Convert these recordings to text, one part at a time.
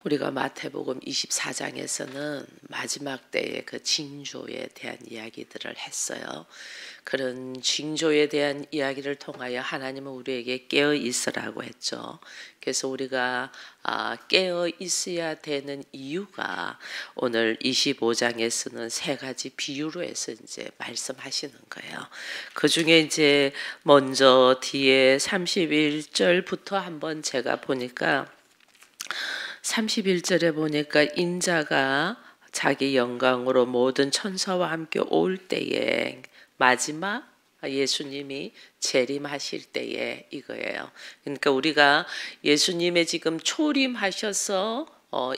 우리가 마태복음 24장에서는 마지막 때의 그 징조에 대한 이야기들을 했어요. 그런 징조에 대한 이야기를 통하여 하나님은 우리에게 깨어 있으라고 했죠. 그래서 우리가 깨어 있어야 되는 이유가 오늘 25장에서는 세 가지 비유로 해서 이제 말씀하시는 거예요. 그 중에 이제 먼저 뒤에 31절부터 한번 제가 보니까 31절에 보니까 인자가 자기 영광으로 모든 천사와 함께 올 때에 마지막 예수님이 재림하실 때에 이거예요. 그러니까 우리가 예수님의 지금 초림하셔서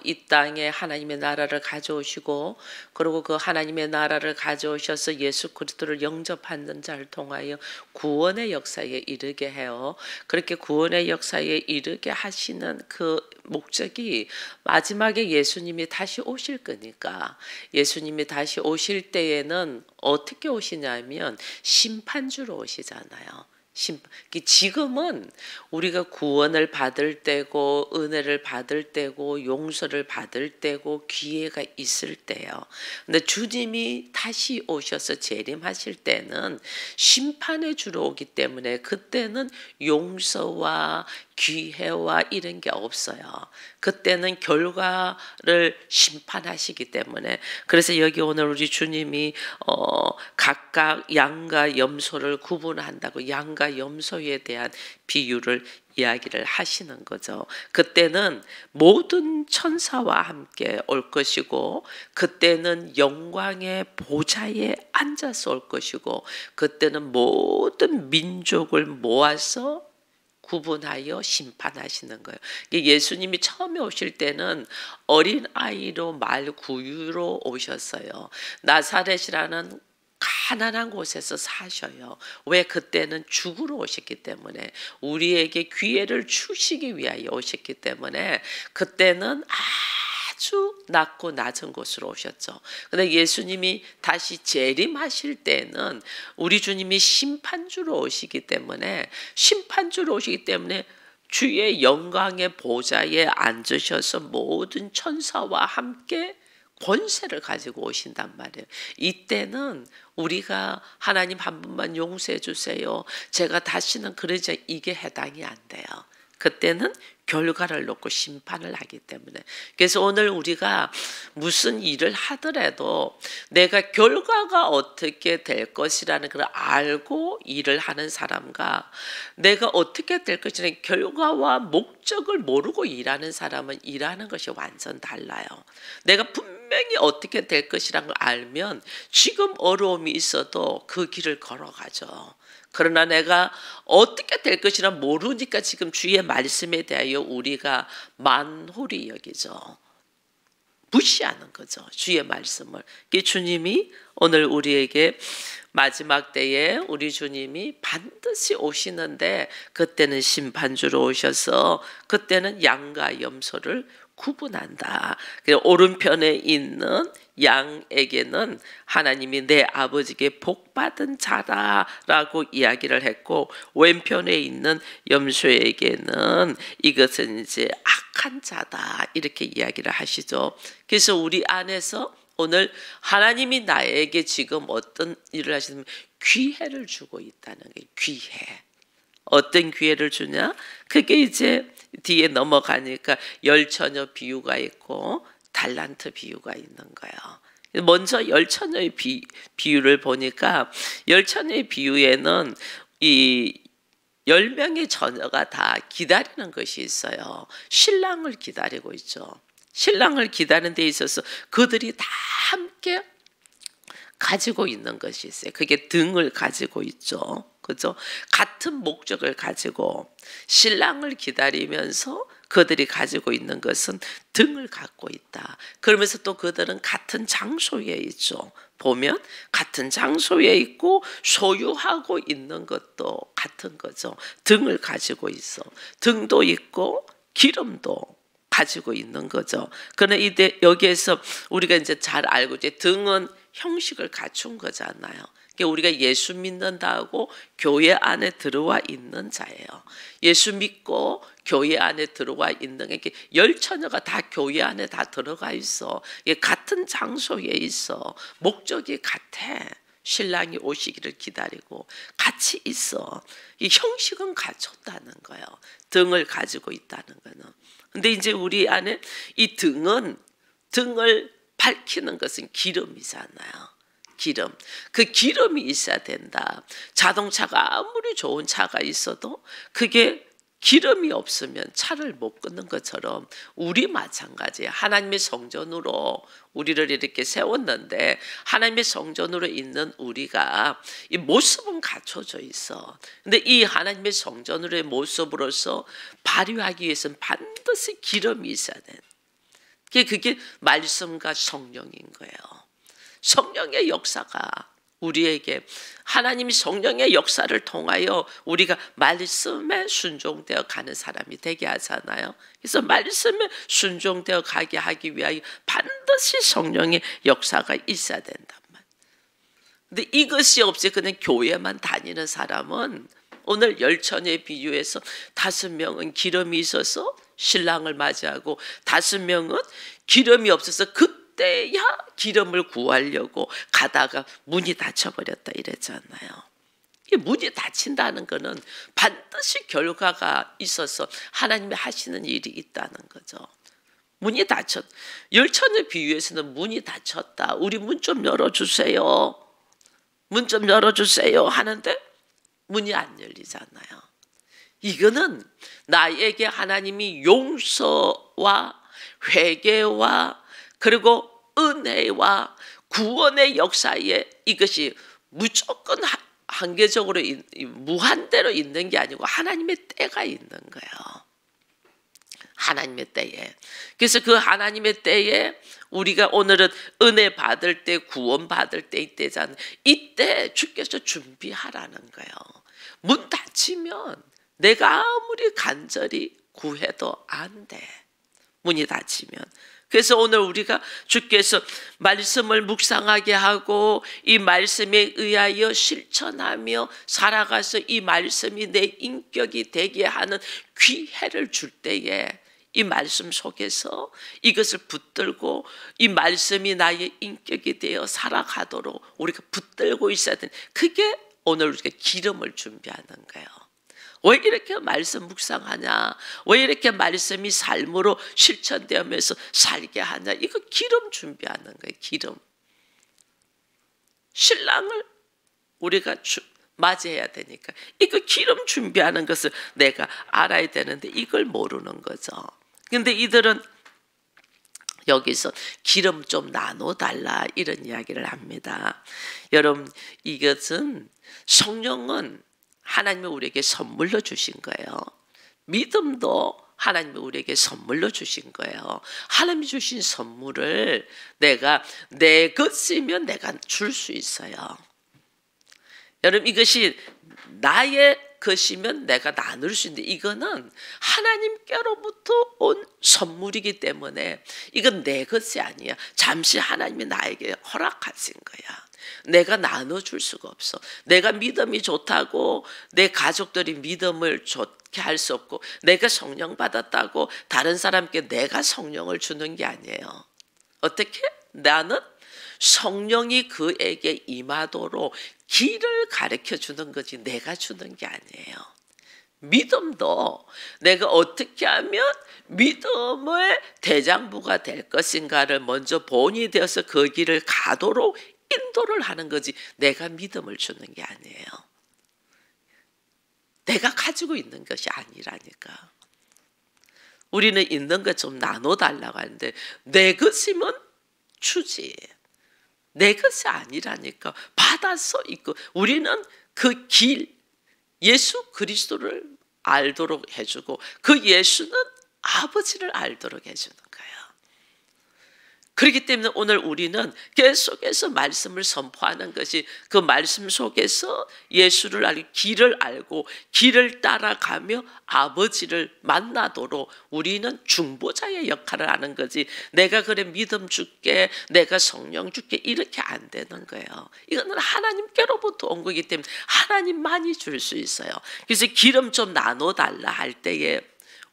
이 땅에 하나님의 나라를 가져오시고 그리고 그 하나님의 나라를 가져오셔서 예수 그리스도를 영접하는 자를 통하여 구원의 역사에 이르게 해요. 그렇게 구원의 역사에 이르게 하시는 그 목적이 마지막에 예수님이 다시 오실 거니까 예수님이 다시 오실 때에는 어떻게 오시냐면 심판주로 오시잖아요. 지금은 우리가 구원을 받을 때고 은혜를 받을 때고 용서를 받을 때고 기회가 있을 때요. 근데 주님이 다시 오셔서 재림하실 때는 심판의 주로 오기 때문에 그때는 용서와 기회와 이런 게 없어요. 그때는 결과를 심판하시기 때문에 그래서 여기 오늘 우리 주님이 각각 양과 염소를 구분한다고 양과 염소에 대한 비유를 이야기를 하시는 거죠. 그때는 모든 천사와 함께 올 것이고 그때는 영광의 보좌에 앉아서 올 것이고 그때는 모든 민족을 모아서 구분하여 심판하시는 거예요. 예수님이 처음에 오실 때는 어린 아이로 말구유로 오셨어요. 나사렛이라는 가난한 곳에서 사셔요. 왜? 그때는 죽으러 오셨기 때문에 우리에게 기회를 주시기 위하여 오셨기 때문에 그때는 아주 낮고 낮은 곳으로 오셨죠. 근데 예수님이 다시 재림하실 때는 우리 주님이 심판주로 오시기 때문에 주의 영광의 보좌에 앉으셔서 모든 천사와 함께 권세를 가지고 오신단 말이에요. 이때는 우리가 하나님 한 분만 용서해 주세요. 제가 다시는 그러지 이게 해당이 안 돼요. 그때는 결과를 놓고 심판을 하기 때문에. 그래서 오늘 우리가 무슨 일을 하더라도 내가 결과가 어떻게 될 것이라는 걸 알고 일을 하는 사람과 내가 어떻게 될 것이라는 결과와 목적을 모르고 일하는 사람은 일하는 것이 완전 달라요. 내가 분명히 어떻게 될 것이라는 걸 알면 지금 어려움이 있어도 그 길을 걸어가죠. 그러나 내가 어떻게 될 것이라 모르니까 지금 주의 말씀에 대하여 우리가 만홀히 여기죠. 무시하는 거죠. 주의 말씀을. 주님이 오늘 우리에게 마지막 때에 우리 주님이 반드시 오시는데 그때는 심판주로 오셔서 그때는 양과 염소를 구분한다. 오른편에 있는 양에게는 하나님이 내 아버지께 복받은 자다라고 이야기를 했고 왼편에 있는 염소에게는 이것은 이제 악한 자다 이렇게 이야기를 하시죠. 그래서 우리 안에서 오늘 하나님이 나에게 지금 어떤 일을 하시면 기회를 주고 있다는 거예요. 기회. 어떤 기회를 주냐? 그게 이제 뒤에 넘어가니까 열처녀 비유가 있고 달란트 비유가 있는 거예요. 먼저 열처녀의 비유를 보니까 열처녀의 비유에는 이 10명의 처녀가 다 기다리는 것이 있어요. 신랑을 기다리고 있죠. 신랑을 기다리는 데 있어서 그들이 다 함께 가지고 있는 것이 있어요. 그게 등을 가지고 있죠. 그죠? 같은 목적을 가지고 신랑을 기다리면서 그들이 가지고 있는 것은 등을 갖고 있다. 그러면서 또 그들은 같은 장소에 있죠. 보면 같은 장소에 있고 소유하고 있는 것도 같은 거죠. 등을 가지고 있어. 등도 있고 기름도 가지고 있는 거죠. 그러나 여기에서 우리가 이제 잘 알고 이제 등은 형식을 갖춘 거잖아요. 우리가 예수 믿는다고 교회 안에 들어와 있는 자예요. 예수 믿고 교회 안에 들어와 있는 게 열 처녀가 다 교회 안에 다 들어가 있어. 같은 장소에 있어. 목적이 같아. 신랑이 오시기를 기다리고 같이 있어. 이 형식은 갖췄다는 거예요. 등을 가지고 있다는 거는. 근데 이제 우리 안에 이 등을 밝히는 것은 기름이잖아요. 기름. 그 기름이 있어야 된다. 자동차가 아무리 좋은 차가 있어도 그게 기름이 없으면 차를 못 끄는 것처럼 우리 마찬가지예요. 하나님의 성전으로 우리를 이렇게 세웠는데 하나님의 성전으로 있는 우리가 이 모습은 갖춰져 있어. 근데 이 하나님의 성전으로의 모습으로서 발휘하기 위해서는 반드시 기름이 있어야 돼. 그게 말씀과 성령인 거예요. 성령의 역사가 우리에게 하나님이 성령의 역사를 통하여 우리가 말씀에 순종되어 가는 사람이 되게 하잖아요. 그래서 말씀에 순종되어 가게 하기 위하여 반드시 성령의 역사가 있어야 된단 말이에요. 근데 이것이 없이 그냥 교회만 다니는 사람은 오늘 열 처녀의 비유에서 5명은 기름이 있어서 신랑을 맞이하고 5명은 기름이 없어서 그때야 기름을 구하려고 가다가 문이 닫혀버렸다 이랬잖아요. 이 문이 닫힌다는 것은 반드시 결과가 있어서 하나님이 하시는 일이 있다는 거죠. 문이 닫혔. 열 처녀 비유에서는 문이 닫혔다. 우리 문 좀 열어주세요. 문 좀 열어주세요 하는데 문이 안 열리잖아요. 이거는 나에게 하나님이 용서와 회개와 그리고 은혜와 구원의 역사에 이것이 무조건 한계적으로 무한대로 있는 게 아니고 하나님의 때가 있는 거예요. 하나님의 때에. 그래서 그 하나님의 때에 우리가 오늘은 은혜 받을 때 구원 받을 때 이때잖아요. 이때 주께서 준비하라는 거예요. 문 닫히면 내가 아무리 간절히 구해도 안 돼. 문이 닫히면. 그래서 오늘 우리가 주께서 말씀을 묵상하게 하고 이 말씀에 의하여 실천하며 살아가서 이 말씀이 내 인격이 되게 하는 기회를 줄 때에 이 말씀 속에서 이것을 붙들고 이 말씀이 나의 인격이 되어 살아가도록 우리가 붙들고 있어야 되는, 그게 오늘 우리가 기름을 준비하는 거예요. 왜 이렇게 말씀 묵상하냐? 왜 이렇게 말씀이 삶으로 실천되면서 살게 하냐? 이거 기름 준비하는 거예요. 기름. 신랑을 우리가 맞이해야 되니까 이거 기름 준비하는 것을 내가 알아야 되는데 이걸 모르는 거죠. 근데 이들은 여기서 기름 좀 나눠달라 이런 이야기를 합니다. 여러분, 이것은 성령은 하나님이 우리에게 선물로 주신 거예요. 믿음도 하나님이 우리에게 선물로 주신 거예요. 하나님이 주신 선물을 내가 내 것이면 내가 줄 수 있어요. 여러분, 이것이 나의 것이면 내가 나눌 수 있는데 이거는 하나님께로부터 온 선물이기 때문에 이건 내 것이 아니야. 잠시 하나님이 나에게 허락하신 거야. 내가 나눠줄 수가 없어. 내가 믿음이 좋다고 내 가족들이 믿음을 좋게 할 수 없고, 내가 성령 받았다고 다른 사람께 내가 성령을 주는 게 아니에요. 어떻게? 나는 성령이 그에게 임하도록 길을 가르쳐 주는 거지 내가 주는 게 아니에요. 믿음도 내가 어떻게 하면 믿음의 대장부가 될 것인가를 먼저 본이 되어서 그 길을 가도록 인도를 하는 거지 내가 믿음을 주는 게 아니에요. 내가 가지고 있는 것이 아니라니까. 우리는 있는 것 좀 나눠달라고 하는데 내 것이면 주지. 내 것이 아니라니까. 받아서 있고 우리는 그 길 예수 그리스도를 알도록 해주고 그 예수는 아버지를 알도록 해주는 거예요. 그렇기 때문에 오늘 우리는 계속해서 말씀을 선포하는 것이 그 말씀 속에서 예수를 알고 길을 알고 길을 따라가며 아버지를 만나도록 우리는 중보자의 역할을 하는 거지. 내가 그래 믿음 줄게, 내가 성령 줄게 이렇게 안 되는 거예요. 이거는 하나님께로부터 온 거기 때문에 하나님만이 줄 수 있어요. 그래서 기름 좀 나눠달라 할 때에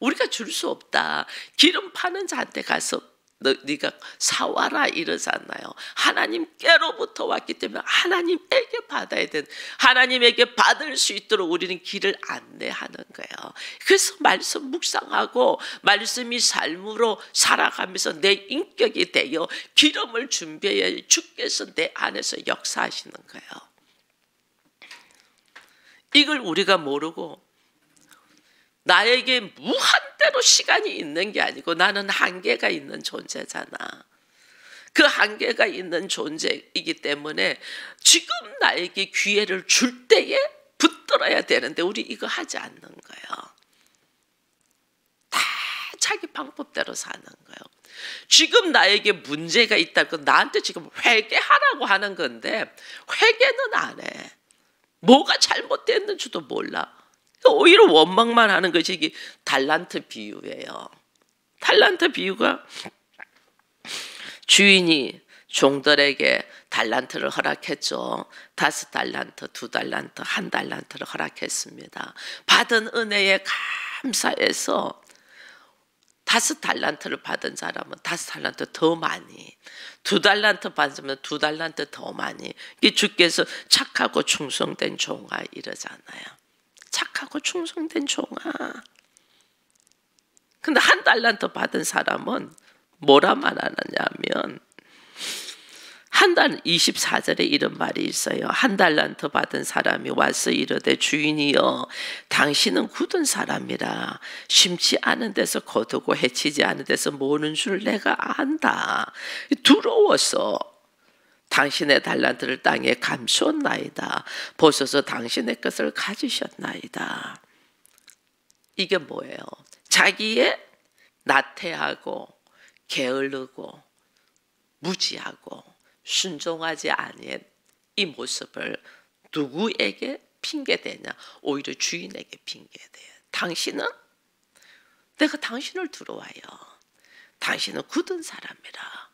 우리가 줄 수 없다. 기름 파는 자한테 가서 네가 사와라 이러잖아요. 하나님께로부터 왔기 때문에 하나님에게 받아야 되는, 하나님에게 받을 수 있도록 우리는 길을 안내하는 거예요. 그래서 말씀 묵상하고 말씀이 삶으로 살아가면서 내 인격이 되어 기름을 준비해 주께서 내 안에서 역사하시는 거예요. 이걸 우리가 모르고 나에게 무한대로 시간이 있는 게 아니고 나는 한계가 있는 존재잖아. 그 한계가 있는 존재이기 때문에 지금 나에게 기회를 줄 때에 붙들어야 되는데 우리 이거 하지 않는 거예요. 다 자기 방법대로 사는 거예요. 지금 나에게 문제가 있다고 나한테 지금 회개하라고 하는 건데 회개는 안 해. 뭐가 잘못됐는지도 몰라. 오히려 원망만 하는 것이 이게 달란트 비유예요. 달란트 비유가 주인이 종들에게 달란트를 허락했죠. 5달란트, 2달란트, 1달란트를 허락했습니다. 받은 은혜에 감사해서 5달란트를 받은 사람은 5달란트 더 많이, 2달란트 받으면 2달란트 더 많이. 이 주께서 착하고 충성된 종아 이러잖아요. 착하고 충성된 종아. 근데 1달란트 받은 사람은 뭐라 말하느냐면 24절에 이런 말이 있어요. 1달란트 받은 사람이 와서 이르되 주인이여 당신은 굳은 사람이라 심지 않은 데서 거두고 해치지 않은 데서 모는 줄 내가 안다. 두려워서 당신의 달란트를 땅에 감추었나이다. 보소서 당신의 것을 가지셨나이다. 이게 뭐예요? 자기의 나태하고 게으르고 무지하고 순종하지 아니한 이 모습을 누구에게 핑계대냐? 오히려 주인에게 핑계대요. 당신은 내가 당신을 두려워요. 당신은 굳은 사람이라.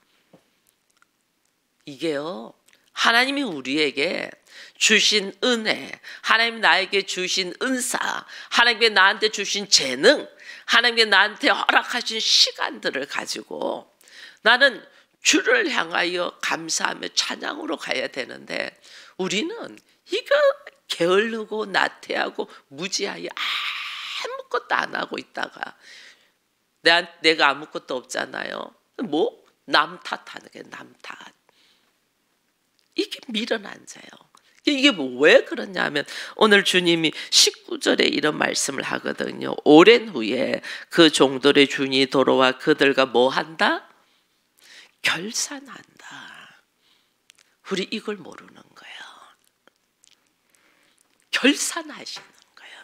이게요, 하나님이 우리에게 주신 은혜, 하나님 나에게 주신 은사, 하나님이 나한테 주신 재능, 하나님이 나한테 허락하신 시간들을 가지고 나는 주를 향하여 감사하며 찬양으로 가야 되는데 우리는 이거 게을르고 나태하고 무지하게 아무것도 안 하고 있다가 내가 아무것도 없잖아요. 뭐? 남 탓하는 게 남 탓. 이게 밀어난자요. 이게 왜 그러냐면 오늘 주님이 19절에 이런 말씀을 하거든요. 오랜 후에 그 종들의 주인이 돌아와 그들과 뭐 한다? 결산한다. 우리 이걸 모르는 거예요. 결산하시는 거예요.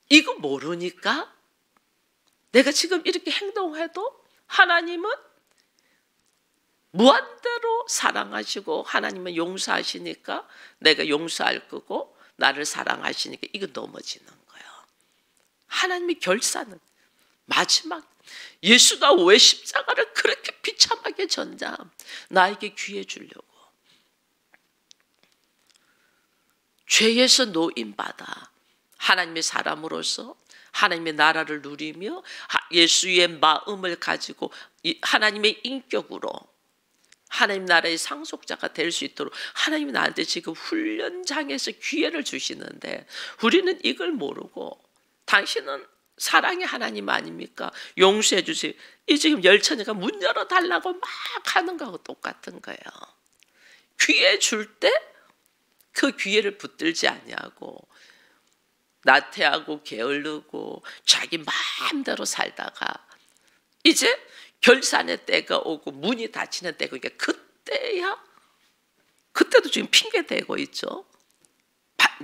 이거 모르니까 내가 지금 이렇게 행동해도 하나님은 무한대로 사랑하시고 하나님은 용서하시니까 내가 용서할 거고 나를 사랑하시니까 이거 넘어지는 거예요. 하나님이 결산은 마지막 예수가 왜 십자가를 그렇게 비참하게 졌냐? 나에게 귀해 주려고. 죄에서 노임받아 하나님의 사람으로서 하나님의 나라를 누리며 예수의 마음을 가지고 하나님의 인격으로 하나님 나라의 상속자가 될 수 있도록 하나님이 나한테 지금 훈련장에서 기회를 주시는데 우리는 이걸 모르고 당신은 사랑의 하나님 아닙니까? 용서해 주세요. 이 지금 열처니까 문 열어달라고 막 하는 거하고 똑같은 거예요. 기회 줄 때 그 기회를 붙들지 아니하고 나태하고 게을르고 자기 마음대로 살다가 이제 결산의 때가 오고 문이 닫히는 때가 오니까 그때야 그때도 지금 핑계 대고 있죠.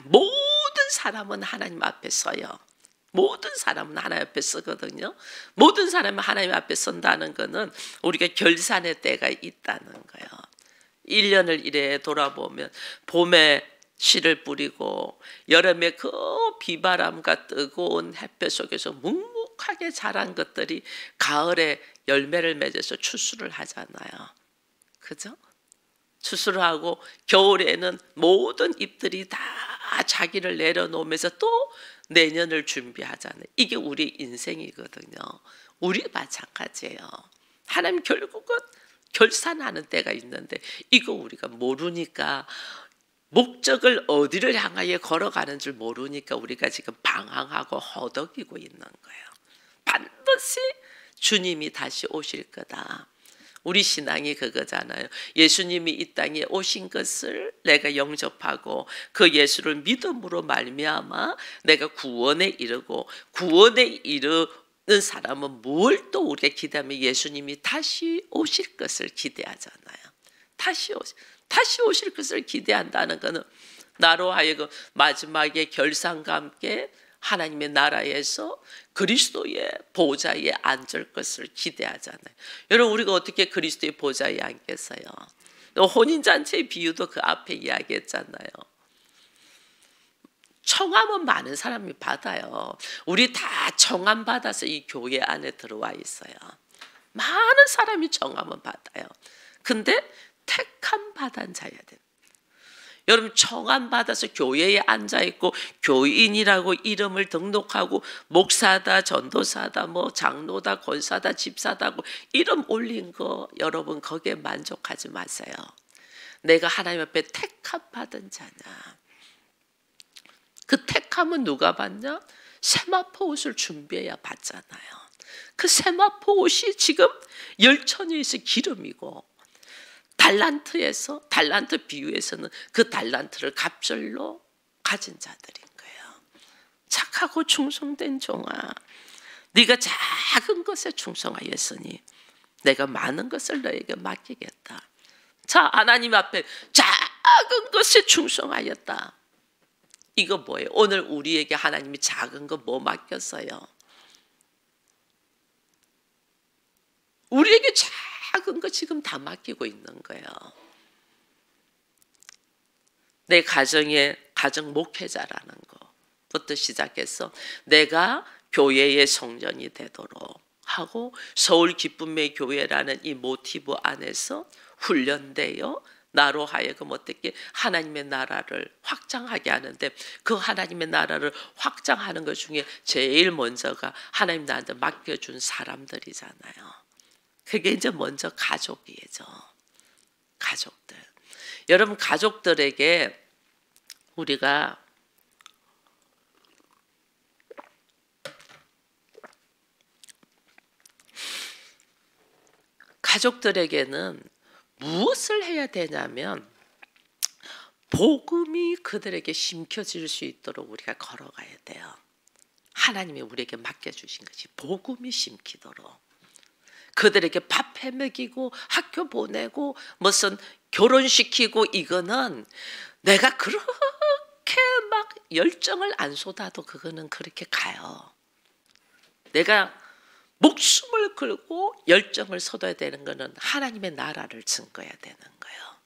모든 사람은 하나님 앞에 서요. 모든 사람은 하나님 앞에 서거든요. 모든 사람이 하나님 앞에 선다는 것은 우리가 결산의 때가 있다는 거예요. 1년을 이래 돌아보면 봄에 씨를 뿌리고 여름에 그 비바람과 뜨거운 햇볕 속에서 묵묵하게 자란 것들이 가을에 열매를 맺어서 추수를 하잖아요. 그죠? 추수를 하고 겨울에는 모든 잎들이 다 자기를 내려놓으면서 또 내년을 준비하잖아요. 이게 우리 인생이거든요. 우리 마찬가지예요. 하나님 결국은 결산하는 때가 있는데 이거 우리가 모르니까, 목적을 어디를 향하여 걸어가는 줄 모르니까 우리가 지금 방황하고 허덕이고 있는 거예요. 반드시 주님이 다시 오실 거다. 우리 신앙이 그거잖아요. 예수님이 이 땅에 오신 것을 내가 영접하고 그 예수를 믿음으로 말미암아 내가 구원에 이르고, 구원에 이르는 사람은 뭘 또 우리가 기대하면 예수님이 다시 오실 것을 기대하잖아요. 다시 오실 것을 기대한다는 것은 나로 하여금 마지막에 결산과 함께 하나님의 나라에서 그리스도의 보좌에 앉을 것을 기대하잖아요. 여러분, 우리가 어떻게 그리스도의 보좌에 앉겠어요? 혼인잔치의 비유도 그 앞에 이야기했잖아요. 청함은 많은 사람이 받아요. 우리 다 청함 받아서 이 교회 안에 들어와 있어요. 많은 사람이 청함은 받아요. 근데 택함 받은 자야 돼. 여러분, 청함 받아서 교회에 앉아있고 교인이라고 이름을 등록하고 목사다, 전도사다, 뭐 장로다, 권사다, 집사다 이름 올린 거, 여러분 거기에 만족하지 마세요. 내가 하나님 앞에 택함 받은 자냐. 그 택함은 누가 받냐? 세마포 옷을 준비해야 받잖아요. 그 세마포 옷이 지금 열천에서 기름이고, 달란트 비유에서는 그 달란트를 갑절로 가진 자들인 거예요. 착하고 충성된 종아, 네가 작은 것에 충성하였으니 내가 많은 것을 너에게 맡기겠다. 자, 하나님 앞에 작은 것에 충성하였다. 이거 뭐예요? 오늘 우리에게 하나님이 작은 거 뭐 맡겼어요? 우리에게 작은 거 지금 다 맡기고 있는 거예요. 내 가정의 가정 목회자라는 것부터 시작해서 내가 교회의 성전이 되도록 하고, 서울 기쁨의 교회라는 이 모티브 안에서 훈련되어 나로 하여금 어떻게 하나님의 나라를 확장하게 하는데, 그 하나님의 나라를 확장하는 것 중에 제일 먼저가 하나님 나한테 맡겨준 사람들이잖아요. 그게 이제 먼저 가족이죠. 가족들. 여러분, 가족들에게 우리가 가족들에게는 무엇을 해야 되냐면, 복음이 그들에게 심겨질 수 있도록 우리가 걸어가야 돼요. 하나님이 우리에게 맡겨주신 것이 복음이 심기도록. 그들에게 밥 해먹이고 학교 보내고 무슨 결혼시키고, 이거는 내가 그렇게 막 열정을 안 쏟아도 그거는 그렇게 가요. 내가 목숨을 걸고 열정을 쏟아야 되는 것은 하나님의 나라를 증거해야 되는 거예요.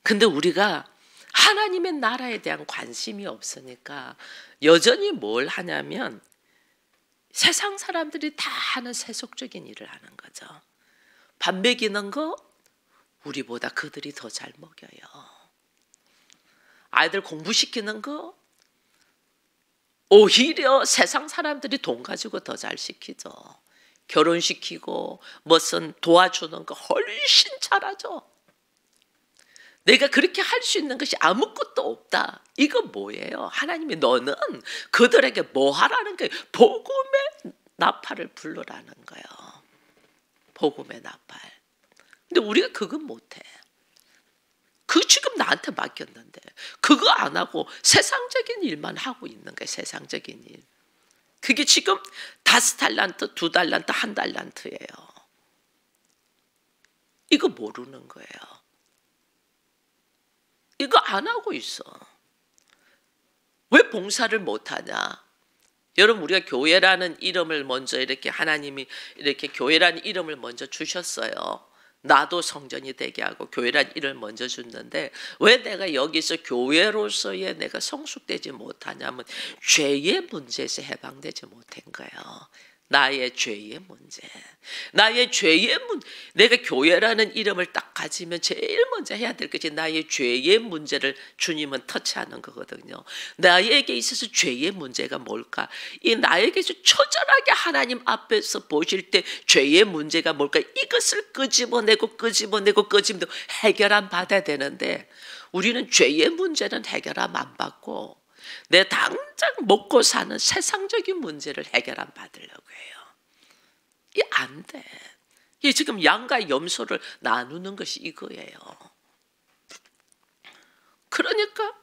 근데 우리가 하나님의 나라에 대한 관심이 없으니까 여전히 뭘 하냐면 세상 사람들이 다 하는 세속적인 일을 하는 거죠. 밥 먹이는 거 우리보다 그들이 더 잘 먹여요. 아이들 공부시키는 거 오히려 세상 사람들이 돈 가지고 더 잘 시키죠. 결혼시키고 무슨 도와주는 거 훨씬 잘하죠. 내가 그렇게 할 수 있는 것이 아무것도 없다. 이거 뭐예요? 하나님이 너는 그들에게 뭐 하라는 거예요? 복음의 나팔을 불러라는 거예요. 복음의 나팔. 근데 우리가 그거 못해. 그 지금 나한테 맡겼는데 그거 안 하고 세상적인 일만 하고 있는 거예요. 세상적인 일. 그게 지금 5달란트, 2달란트, 1달란트예요. 이거 모르는 거예요. 이거 안 하고 있어. 왜 봉사를 못하냐? 여러분, 우리가 교회라는 이름을 먼저 이렇게 하나님이 이렇게 교회라는 이름을 먼저 주셨어요. 나도 성전이 되게 하고 교회라는 이름을 먼저 줬는데 왜 내가 여기서 교회로서의 내가 성숙되지 못하냐면 죄의 문제에서 해방되지 못한 거예요. 나의 죄의 문제. 나의 죄의 내가 교회라는 이름을 딱 가지면 제일 먼저 해야 될 것이 나의 죄의 문제를 주님은 터치하는 거거든요. 나에게 있어서 죄의 문제가 뭘까? 이 나에게서 처절하게 하나님 앞에서 보실 때 죄의 문제가 뭘까? 이것을 끄집어내고 해결함 받아야 되는데 우리는 죄의 문제는 해결함 안 받고 내 당장 먹고 사는 세상적인 문제를 해결함 받으려고 해요. 이게 안 돼. 이 지금 양과 염소를 나누는 것이 이거예요. 그러니까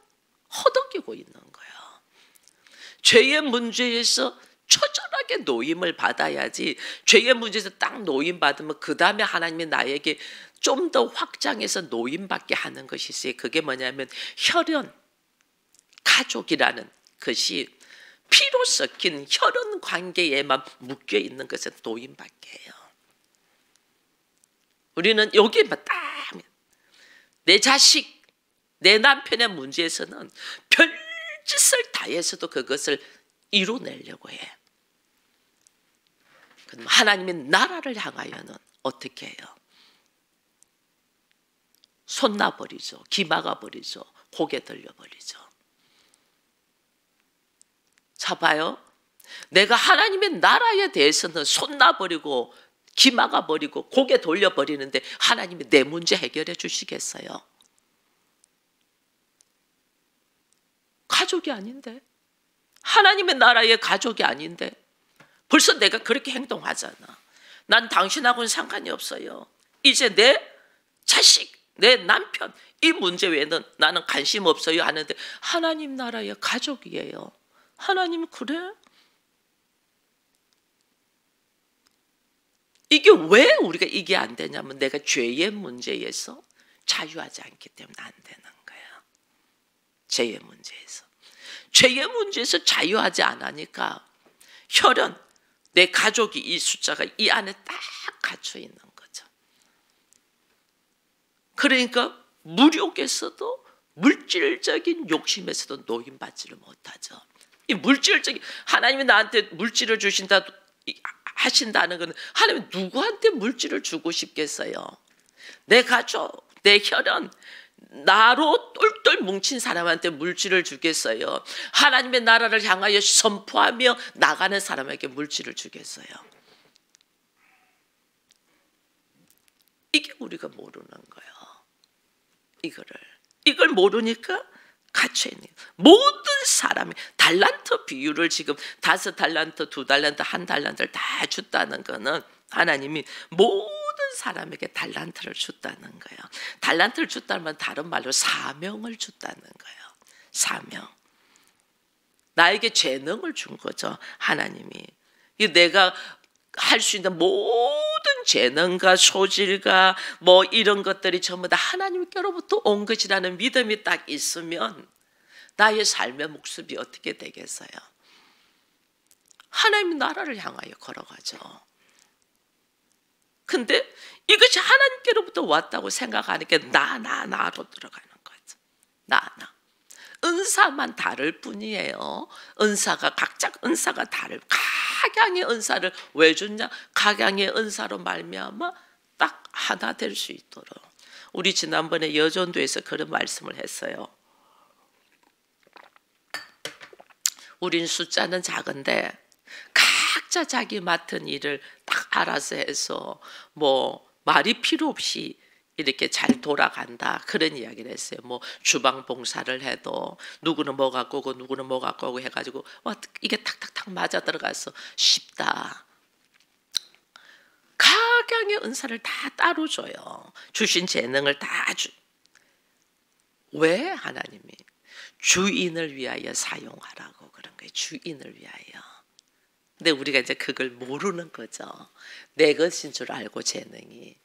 허덕이고 있는 거예요. 죄의 문제에서 처절하게 노임을 받아야지. 죄의 문제에서 딱 노임 받으면 그 다음에 하나님이 나에게 좀 더 확장해서 노임 받게 하는 것이 있어요. 그게 뭐냐면 혈연, 가족이라는 것이 피로 섞인 혈연 관계에만 묶여 있는 것은 노임밖에 해요. 우리는 여기에만 딱 내 자식, 내 남편의 문제에서는 별짓을 다 해서도 그것을 이뤄내려고 해. 그럼 하나님의 나라를 향하여는 어떻게 해요? 손 놔버리죠. 기막아 버리죠. 고개 들려버리죠. 자 봐요. 내가 하나님의 나라에 대해서는 손 놔버리고 기막아 버리고 고개 돌려버리는데 하나님이 내 문제 해결해 주시겠어요? 가족이 아닌데, 하나님의 나라의 가족이 아닌데 벌써 내가 그렇게 행동하잖아. 난 당신하고는 상관이 없어요. 이제 내 자식, 내 남편 이 문제 외에는 나는 관심 없어요 하는데 하나님 나라의 가족이에요. 하나님 그래? 이게 왜 우리가 이게 안 되냐면 내가 죄의 문제에서 자유하지 않기 때문에 안 되는 거야. 죄의 문제에서. 죄의 문제에서 자유하지 않으니까 혈연, 내 가족이 이 숫자가 이 안에 딱 갇혀 있는 거죠. 그러니까 물욕에서도 물질적인 욕심에서도 노임받지를 못하죠. 이 물질적인 하나님이 나한테 물질을 주신다 하신다는 것은 하나님 누구한테 물질을 주고 싶겠어요? 내 가족, 내 혈연, 나로 똘똘 뭉친 사람한테 물질을 주겠어요? 하나님의 나라를 향하여 선포하며 나가는 사람에게 물질을 주겠어요? 이게 우리가 모르는 거예요. 이걸 모르니까 갇혀있는 모든 사람이 달란트 비율을 지금 5달란트, 2달란트, 1달란트를 다 줬다는 거는 하나님이 모든 사람에게 달란트를 줬다는 거예요. 달란트를 줬다는 건 다른 말로 사명을 줬다는 거예요. 사명. 나에게 재능을 준 거죠. 하나님이. 내가 할 수 있는 모든 재능과 소질과 뭐 이런 것들이 전부 다 하나님께로부터 온 것이라는 믿음이 딱 있으면 나의 삶의 모습이 어떻게 되겠어요? 하나님의 나라를 향하여 걸어가죠. 근데 이것이 하나님께로부터 왔다고 생각하니까 나로 들어가는 거죠. 나. 은사만 다를 뿐이에요. 각자 은사가 다를. 각양의 은사를 왜 줬냐? 각양의 은사로 말미암아 딱 하나 될 수 있도록. 우리 지난번에 여전도에서 그런 말씀을 했어요. 우린 숫자는 작은데 각자 자기 맡은 일을 딱 알아서 해서 뭐 말이 필요 없이 이렇게 잘 돌아간다 그런 이야기를 했어요. 뭐 주방 봉사를 해도 누구는 뭐 갖고 오고 누구는 뭐 갖고 오고 해가지고 이게 탁탁탁 맞아 들어가서 쉽다. 각양의 은사를 다 따로 줘요. 주신 재능을 다 왜 하나님이 주인을 위하여 사용하라고 그런 거예요. 주인을 위하여. 근데 우리가 이제 그걸 모르는 거죠. 내 것인 줄 알고 재능이.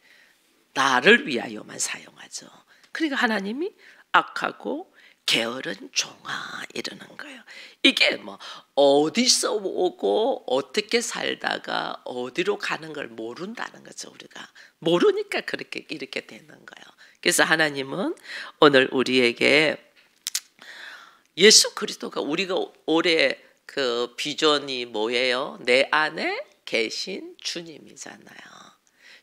나를 위하여만 사용하죠. 그러니까 하나님이 악하고 게으른 종아 이러는 거예요. 이게 뭐 어디서 오고 어떻게 살다가 어디로 가는 걸 모른다는 거죠. 우리가 모르니까 그렇게 이렇게 되는 거예요. 그래서 하나님은 오늘 우리에게 예수 그리스도가 우리가 올해 그 비전이 뭐예요? 내 안에 계신 주님이잖아요.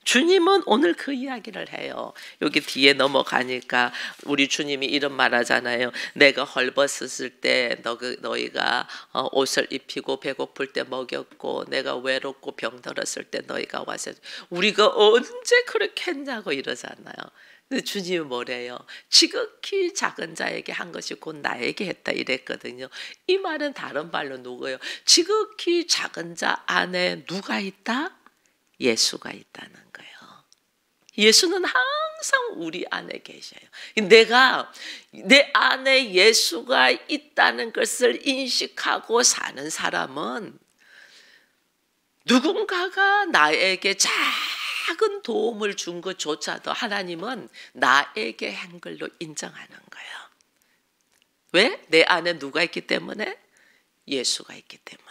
주님은 오늘 그 이야기를 해요. 여기 뒤에 넘어가니까 우리 주님이 이런 말 하잖아요. 내가 헐벗었을 때 너희가 옷을 입히고 배고플 때 먹였고 내가 외롭고 병들었을 때 너희가 와서 우리가 언제 그렇게 했냐고 이러잖아요. 근데 주님이 뭐래요? 지극히 작은 자에게 한 것이 곧 나에게 했다 이랬거든요. 이 말은 다른 말로 누구예요? 지극히 작은 자 안에 누가 있다? 예수가 있다는 거예요. 예수는 항상 우리 안에 계셔요. 내가 내 안에 예수가 있다는 것을 인식하고 사는 사람은 누군가가 나에게 작은 도움을 준 것조차도 하나님은 나에게 한 걸로 인정하는 거예요. 왜? 내 안에 누가 있기 때문에? 예수가 있기 때문에.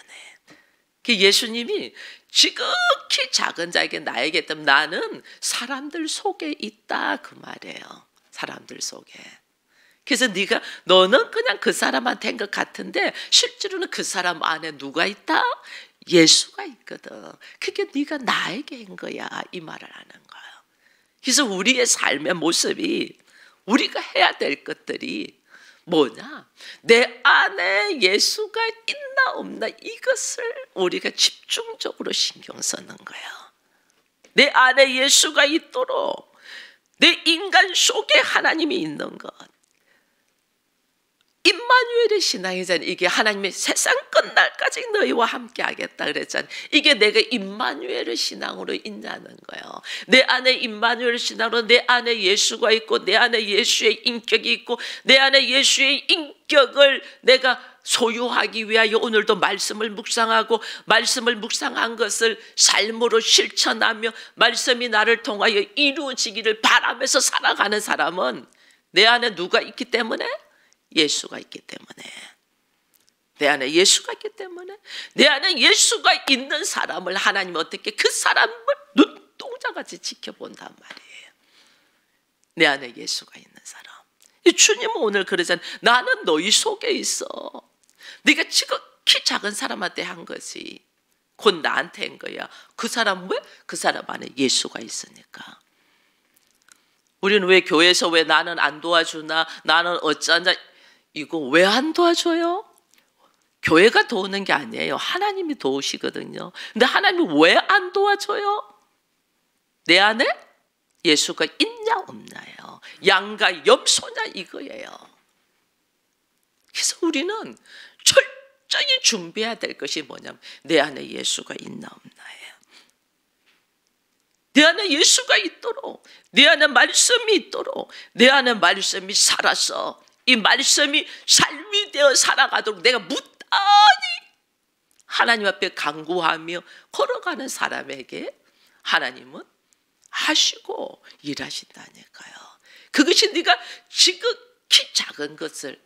예수님이 지극히 작은 자에게 나에게 있다면 나는 사람들 속에 있다 그 말이에요. 사람들 속에. 그래서 너는 그냥 그 사람한테 한 것 같은데 실제로는 그 사람 안에 누가 있다? 예수가 있거든. 그게 네가 나에게 한 거야 이 말을 하는 거예요. 그래서 우리의 삶의 모습이 우리가 해야 될 것들이 뭐냐? 내 안에 예수가 있나 없나 이것을 우리가 집중적으로 신경 쓰는 거예요. 내 안에 예수가 있도록 내 인간 속에 하나님이 있는 것. 임마누엘의 신앙이잖아요. 이게 하나님의 세상 끝날까지 너희와 함께 하겠다 그랬잖아요. 이게 내가 임마누엘의 신앙으로 있냐는 거예요. 내 안에 임마누엘의 신앙으로 내 안에 예수가 있고 내 안에 예수의 인격이 있고 내 안에 예수의 인격을 내가 소유하기 위하여 오늘도 말씀을 묵상하고 말씀을 묵상한 것을 삶으로 실천하며 말씀이 나를 통하여 이루어지기를 바라면서 살아가는 사람은 내 안에 누가 있기 때문에? 예수가 있기 때문에. 내 안에 예수가 있기 때문에 내 안에 예수가 있는 사람을 하나님은 어떻게 그 사람을 눈동자같이 지켜본단 말이에요. 내 안에 예수가 있는 사람. 주님은 오늘 그러잖아요. 나는 너희 속에 있어. 네가 지극히 작은 사람한테 한 거지. 곧 나한테 한 거야. 그 사람 왜? 그 사람 안에 예수가 있으니까. 우리는 왜 교회에서 왜 나는 안 도와주나 나는 어쩌나 이거 왜 안 도와줘요? 교회가 도우는 게 아니에요. 하나님이 도우시거든요. 근데 하나님이 왜 안 도와줘요? 내 안에 예수가 있냐 없냐예요. 양과 염소냐 이거예요. 그래서 우리는 철저히 준비해야 될 것이 뭐냐면 내 안에 예수가 있나 없나예요. 내 안에 예수가 있도록 내 안에 말씀이 있도록 내 안에 말씀이 살아서 이 말씀이 삶이 되어 살아가도록 내가 무단히 하나님 앞에 간구하며 걸어가는 사람에게 하나님은 하시고 일하신다니까요. 그것이 네가 지극히 작은 것을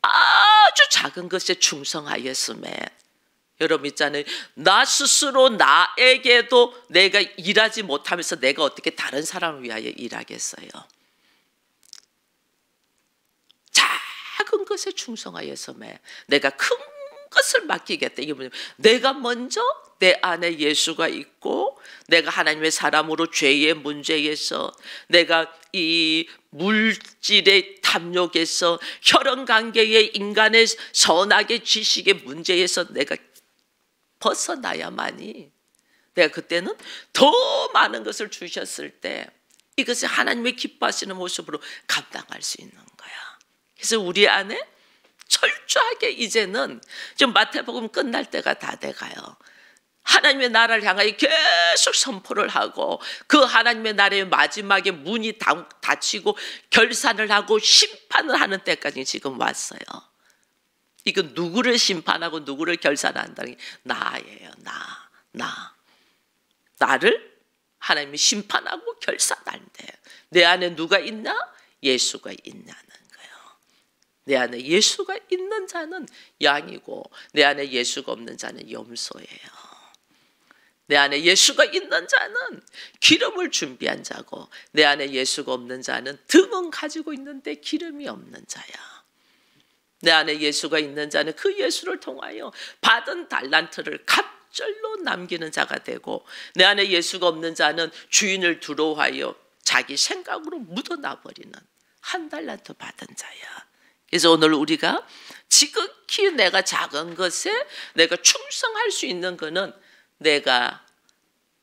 아주 작은 것에 충성하였음에 여러분 있잖아요. 나 스스로 나에게도 내가 일하지 못하면서 내가 어떻게 다른 사람을 위하여 일하겠어요. 작은 것에 충성하였음에 내가 큰 것을 맡기겠다. 이게 뭐냐면 내가 먼저 내 안에 예수가 있고 내가 하나님의 사람으로 죄의 문제에서 내가 이 물질의 탐욕에서 혈연관계의 인간의 선악의 지식의 문제에서 내가 벗어나야만이 내가 그때는 더 많은 것을 주셨을 때 이것을 하나님의 기뻐하시는 모습으로 감당할 수 있는 거야. 그래서 우리 안에 철저하게 이제는 지금 마태복음 끝날 때가 다 돼가요. 하나님의 나라를 향하여 계속 선포를 하고 그 하나님의 나라의 마지막에 문이 닫히고 결산을 하고 심판을 하는 때까지 지금 왔어요. 이건 누구를 심판하고 누구를 결산한다는 게 나예요. 나를 하나님이 심판하고 결산할 때 내 안에 누가 있나? 예수가 있냐는 거예요. 내 안에 예수가 있는 자는 양이고 내 안에 예수가 없는 자는 염소예요. 내 안에 예수가 있는 자는 기름을 준비한 자고 내 안에 예수가 없는 자는 등은 가지고 있는데 기름이 없는 자야. 내 안에 예수가 있는 자는 그 예수를 통하여 받은 달란트를 갑절로 남기는 자가 되고 내 안에 예수가 없는 자는 주인을 두려워하여 자기 생각으로 묻어놔버리는 한 달란트 받은 자야. 그래서 오늘 우리가 지극히 내가 작은 것에 내가 충성할 수 있는 것은 내가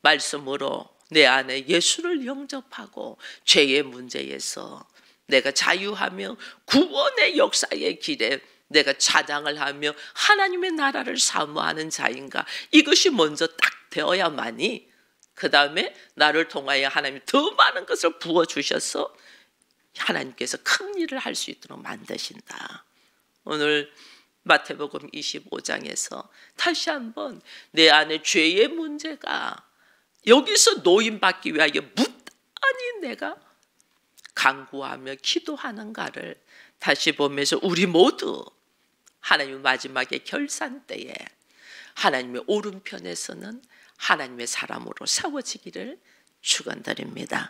말씀으로 내 안에 예수를 영접하고 죄의 문제에서 내가 자유하며 구원의 역사의 길에 내가 찬양을 하며 하나님의 나라를 사모하는 자인가, 이것이 먼저 딱 되어야만이 그 다음에 나를 통하여 하나님이 더 많은 것을 부어주셔서 하나님께서 큰 일을 할 수 있도록 만드신다. 오늘 마태복음 25장에서 다시 한번 내 안에 죄의 문제가 여기서 노인받기 위하여 무단히 내가 간구하며 기도하는가를 다시 보면서 우리 모두 하나님 마지막에 결산 때에 하나님의 오른편에서는 하나님의 사람으로 세워지기를 축원드립니다.